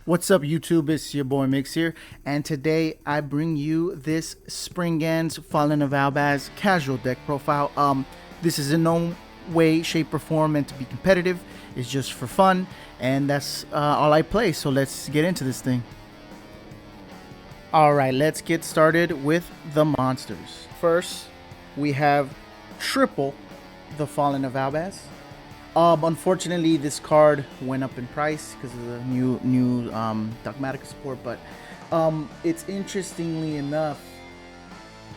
What's up, YouTube? It's your boy Mix here, and today I bring you this Springans Fallen of Albaz casual deck profile. This is in no way, shape, or form meant to be competitive. It's just for fun, and that's all I play. So let's get into this thing. All right, let's get started with the monsters. First, we have triple the Fallen of Albaz. Unfortunately, this card went up in price because of the new Dogmatic support. But it's interestingly enough,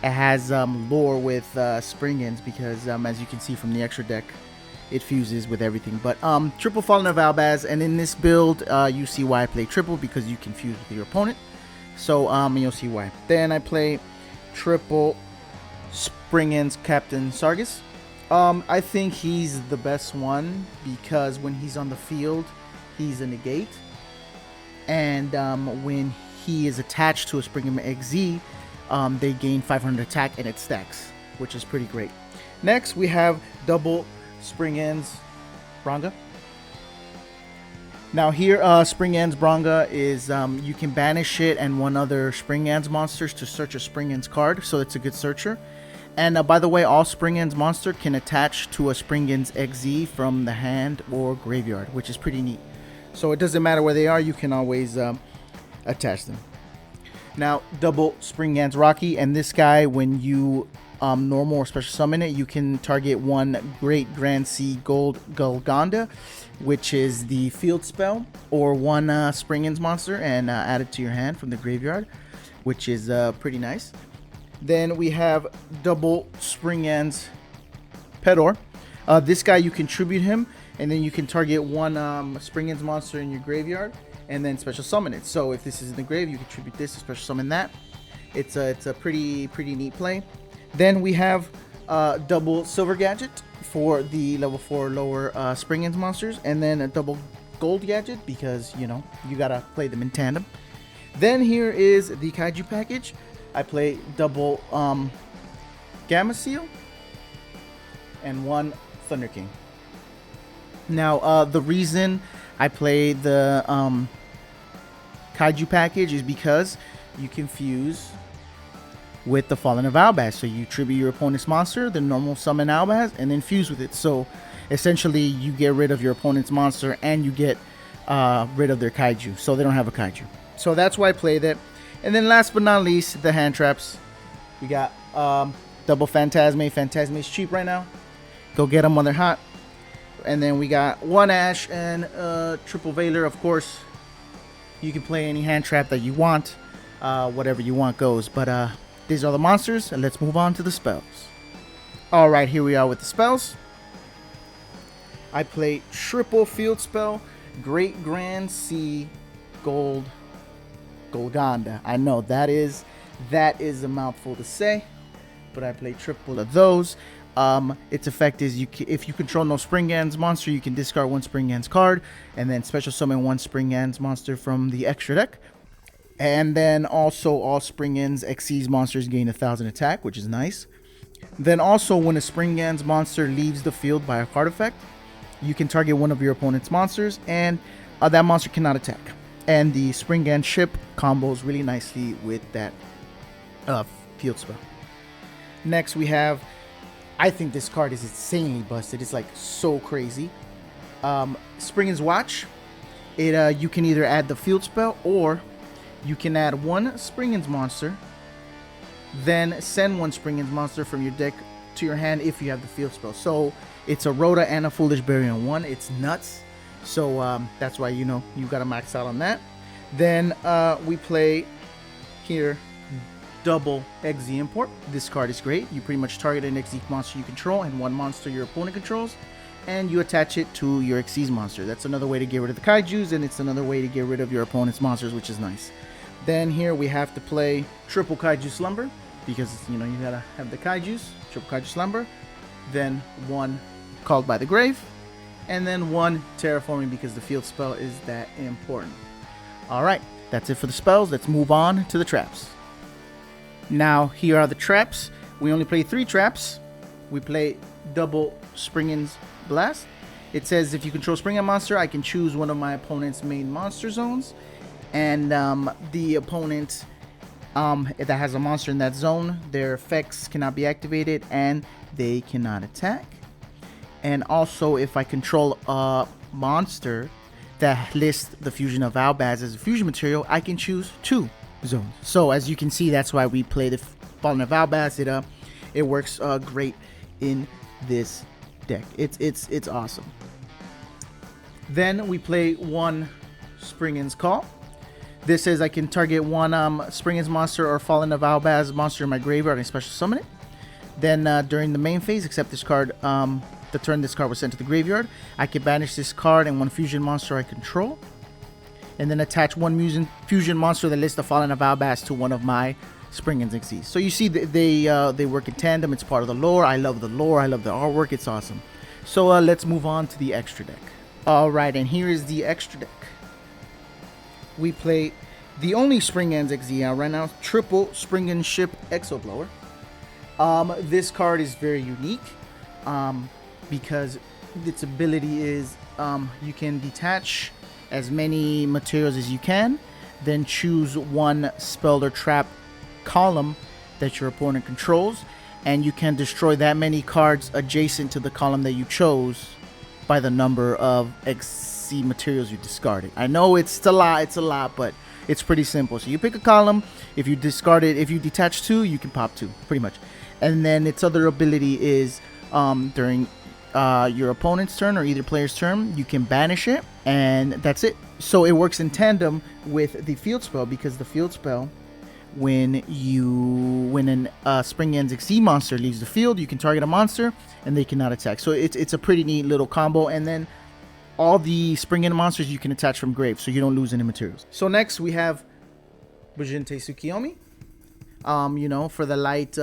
it has lore with Springans because as you can see from the extra deck, it fuses with everything. But triple Fallen of Albaz, and in this build, you see why I play triple because you can fuse with your opponent. So you'll see why. Then I play triple Springans Captain Sargus. I think he's the best one because when he's on the field, he's a negate. And when he is attached to a Springham XZ, they gain 500 attack and it stacks, which is pretty great. Next, we have double Springans Bronga. Now here, Springans Bronga is, you can banish it and one other Springans monsters to search a Springans card, so it's a good searcher. And by the way, all Springans monster can attach to a Springans XZ from the hand or graveyard, which is pretty neat. So it doesn't matter where they are, you can always attach them. Now, double Springans Rocky, and this guy, when you normal or special summon it, you can target one Great Grand Sea Gold Golgonda, which is the field spell, or one Springans monster, and add it to your hand from the graveyard, which is pretty nice. Then we have double Springans Pedor. This guy, you contribute him, and then you can target one Springans monster in your graveyard, and then special summon it. So if this is in the grave, you contribute this to special summon that. It's a pretty neat play. Then we have double Silver Gadget for the level 4 lower Springans monsters, and then a double Gold Gadget because you gotta play them in tandem. Then here is the Kaiju package. I play double Gamma Seal and one Thunder King. Now, the reason I play the Kaiju package is because you can fuse with the Fallen of Albaz. So you tribute your opponent's monster, the normal summon Albaz, and then fuse with it. So essentially, you get rid of your opponent's monster and you get rid of their Kaiju. So they don't have a Kaiju. So that's why I play that. And then last but not least, the hand traps. We got double Phantasme. Phantasme's cheap right now. Go get them when they're hot. And then we got one Ash and triple Veiler. Of course, you can play any hand trap that you want. Whatever you want goes. But these are the monsters, and let's move on to the spells. Alright, here we are with the spells. I play triple field spell, Great Grand Sea Gold Golgonda. I know that is a mouthful to say, but I play triple of those. Its effect is if you control no Springans monster, you can discard one Springans card and then special summon one Springans monster from the extra deck. And then also all Springans XC's monsters gain 1000 attack, which is nice. Then also when a Springans monster leaves the field by a card effect, you can target one of your opponent's monsters and that monster cannot attack. And the Springans ship combos really nicely with that field spell. Next we have, I think this card is insanely busted. It's like so crazy. Springans Watch. You can either add the field spell or you can add one Springans monster, then send one Springans monster from your deck to your hand if you have the field spell. So it's a Rhoda and a Foolish Berry in one. It's nuts. So that's why you gotta max out on that. Then we play here double XZ Import. This card is great. You pretty much target an XZ monster you control and one monster your opponent controls, and you attach it to your XZ's monster. That's another way to get rid of the Kaijus, and it's another way to get rid of your opponent's monsters, which is nice. Then here we have to play triple Kaiju Slumber because you gotta have the Kaijus. Triple Kaiju Slumber, then one Called by the Grave, and then one Terraforming because the field spell is that important. Alright, that's it for the spells. Let's move on to the traps. Now, here are the traps. We only play 3 traps. We play double Springans Blast. It says if you control Springan monster, I can choose one of my opponent's main monster zones. and the opponent that has a monster in that zone, their effects cannot be activated and they cannot attack. And also, if I control a monster that lists the fusion of Albaz as a fusion material, I can choose 2 zones. So as you can see, that's why we play the Fallen of Albaz. It works great in this deck. It's awesome. Then we play 1 Springen's Call. This says I can target 1 Springen's monster or Fallen of Albaz monster in my graveyard and special summon it. Then during the main phase, except this card, the turn this card was sent to the graveyard, I can banish this card and 1 fusion monster I control. And then attach 1 fusion monster that lists the Fallen of Albaz to one of my Springen's Xyz. So you see they work in tandem. It's part of the lore. I love the lore. I love the artwork. It's awesome. So let's move on to the extra deck. Alright, and here is the extra deck. We play the only Springen's Xyz out right now, triple Springen Ship Exoblower. This card is very unique because its ability is you can detach as many materials as you can, then choose 1 spell or trap column that your opponent controls, and you can destroy that many cards adjacent to the column that you chose by the number of Xyz materials you discarded. I know it's a lot, but it's pretty simple. So you pick a column. If you discard it, if you detach 2, you can pop 2, pretty much. And then its other ability is during your opponent's turn or either player's turn, you can banish it, and that's it. So it works in tandem with the field spell, because the field spell, when an Springen's Xyz monster leaves the field, you can target a monster and they cannot attack. So it's a pretty neat little combo. And then all the Springen monsters you can attach from grave, so you don't lose any materials. So next we have Bujinte Tsukiyomi. You know, for the light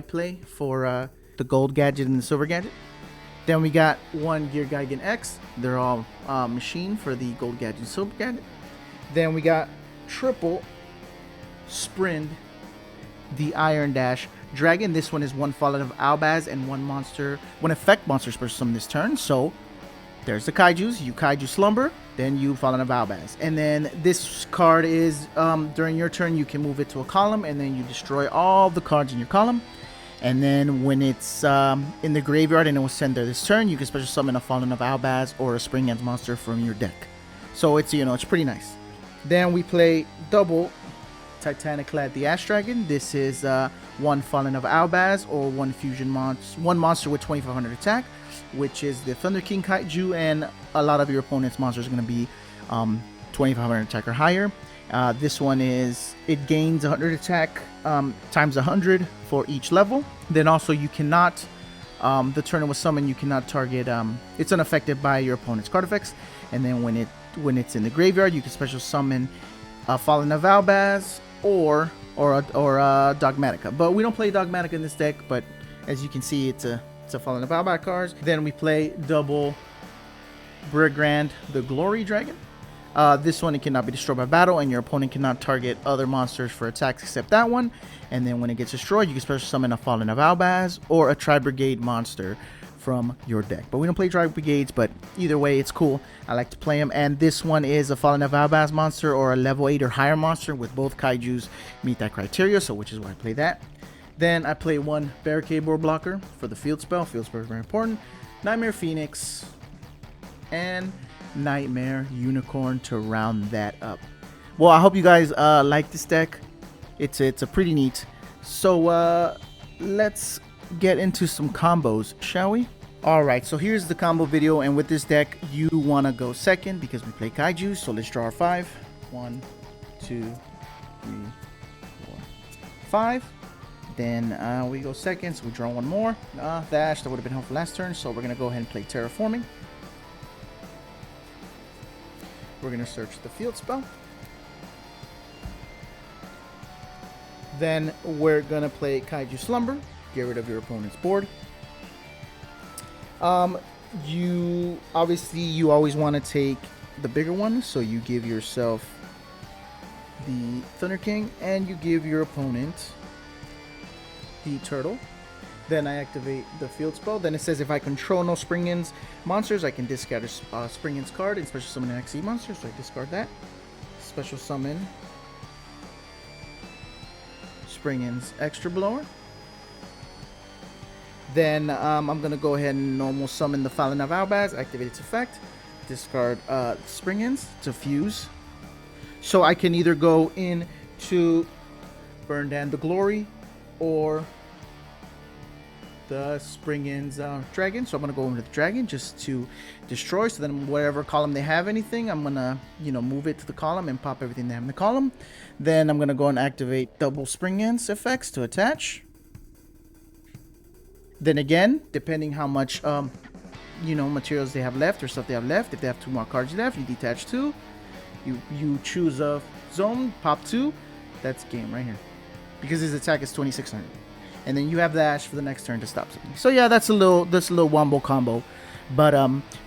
play for the gold gadget and the silver gadget. Then we got 1 Gear Gigan X. They're all machine for the gold gadget and silver gadget. Then we got triple Sprind the Iron Dash Dragon. This one is 1 Fallen of Albaz and 1 effect monster special summon this turn. So there's the Kaijus. You Kaiju Slumber, then you Fallen of Albaz. And then this card is during your turn, you can move it to a column, and then you destroy all the cards in your column. And then when it's in the graveyard and it was sent there this turn, you can special summon a Fallen of Albaz or a Springen's monster from your deck. So it's, you know, it's pretty nice. Then we play double Titaniclad the Ash Dragon. This is 1 Fallen of Albaz or 1 fusion one monster with 2500 attack, which is the Thunder King Kaiju, and a lot of your opponent's monsters are going to be 2500 attack or higher. This one is, it gains 100 attack times 100 for each level. Then also you cannot, the turn it was summoned, you cannot target, it's unaffected by your opponent's card effects. And then when it's in the graveyard, you can special summon a Fallen of Albaz or Dogmatica. But we don't play Dogmatica in this deck, but as you can see, it's a Fallen of Albaz cards. Then we play double Brigrand the Glory Dragon. This one, it cannot be destroyed by battle, and your opponent cannot target other monsters for attacks except that one. And then when it gets destroyed, you can special summon a Fallen of Albaz or a Tri-Brigade monster from your deck. But we don't play Tri-Brigades, but either way, it's cool. I like to play them. And this one is a Fallen of Albaz monster or a level 8 or higher monster, with both Kaijus meet that criteria, so which is why I play that. Then I play 1 Barricade Board Blocker for the field spell. Field spell is very important. Nightmare Phoenix and Nightmare Unicorn to round that up. Well, I hope you guys like this deck. It's a pretty neat. So let's get into some combos, shall we? Alright, so here's the combo video, and with this deck you want to go second because we play Kaiju. So let's draw our 5. 1, 2, 3, 4, 5. Then we go second, so we draw 1 more. That would have been helpful last turn, so we're going to go ahead and play Terraforming. We're going to search the field spell. Then we're going to play Kaiju Slumber. Get rid of your opponent's board. You always want to take the bigger one, so you give yourself the Thunder King and you give your opponent the turtle. Then I activate the field spell. Then it says if I control no Springen's monsters, I can discard a Springen's card and special summon an Xyz monster, so I discard that. special summon Springin's Extra Blower. Then I'm gonna go ahead and normal summon the Fallen of Albaz, activate its effect, discard Springin's to fuse. So I can either go into Burn Down the Glory or the Springin's Dragon. So I'm gonna go into the Dragon just to destroy. So then whatever column they have anything, I'm gonna move it to the column and pop everything they have in the column. Then I'm gonna go and activate double Springin's effects to attach. Then again, depending how much materials they have left or stuff they have left, if they have 2 more cards left, you detach 2. You choose a zone, pop 2. That's game right here, because his attack is 2600. And then you have the Ash for the next turn to stop something. So yeah, that's a little wombo combo. But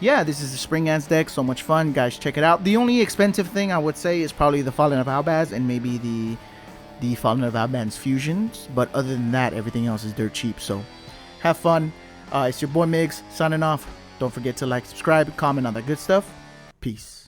yeah, this is the Springin's deck. So much fun, guys. Check it out. The only expensive thing I would say is probably the Fallen of Albaz and maybe the Fallen of Albaz's fusions. But other than that, everything else is dirt cheap. So have fun. It's your boy Migs signing off. Don't forget to like, subscribe, comment on that good stuff. Peace.